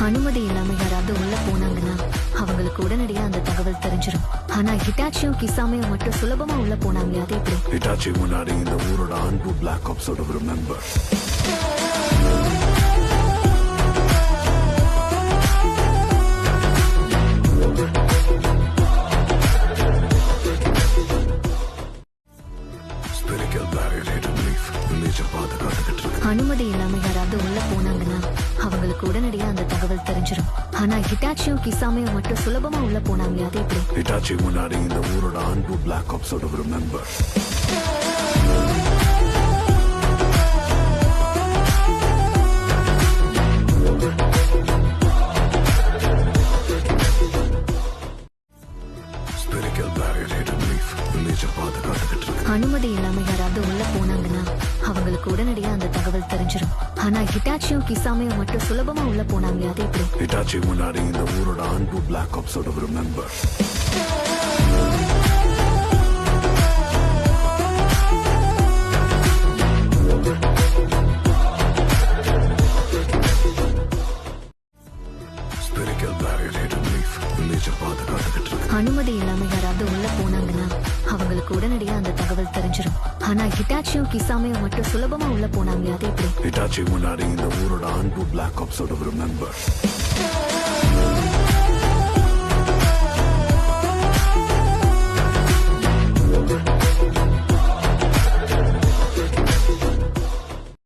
அனுமதி இல்லாம யாராவது உள்ள போனாங்கன்னா அவங்களுக்கு உடனடியா அந்த தகவல் தெரிஞ்சிடும். ஆனா ஹிட்டாச்சியும் கிசாமையும் மட்டும் சுலபமா உள்ள போனாங்களே, அது எப்படி? ஹிட்டாச்சி முன்னாடி இந்த ஊரோட அன்பு பிளாக் ஆப்ஸோட ஒரு மெம்பர். அனுமதி இல்லாம யாராவது உள்ள போனாங்கன்னா அவங்களுக்கு உடனடியா அந்த தகவல் தெரிஞ்சிடும். ஆனா ஹிட்டாச்சியும் கிசாமையும் மட்டும் சுலபமா உள்ள போனாங்களே, அது எப்படி? ஹிட்டாச்சி முன்னாடி இந்த ஊரோட அன்பு பிளாக் ஆப்ஸோட ஒரு மெம்பர். அனுமதி இல்லாம யாராவது உள்ள போனாங்கன்னா அவங்களுக்கு உடனடியா அந்த தகவல் தெரிஞ்சிடும். ஆனா ஹிட்டாச்சியும் கிசாமையும் மட்டும் சுலபமா உள்ள போனாங்களே, அது எப்படி? ஹிட்டாச்சி முன்னாடி இந்த ஊரோட அன்பு பிளாக் ஆப்ஸோட ஒரு மெம்பர். அனுமதி இல்லாம யாராவது உள்ள போனாங்கன்னா அவங்களுக்கு உடனடியா அந்த தகவல் தெரிஞ்சிடும். ஆனா ஹிட்டாச்சியும் கிசாமையும் மட்டும் சுலபமா உள்ள போனாங்களே, அது எப்படி? ஹிட்டாச்சி முன்னாடி இந்த ஊரோட அன்பு பிளாக் ஆப்ஸோட ஒரு மெம்பர்.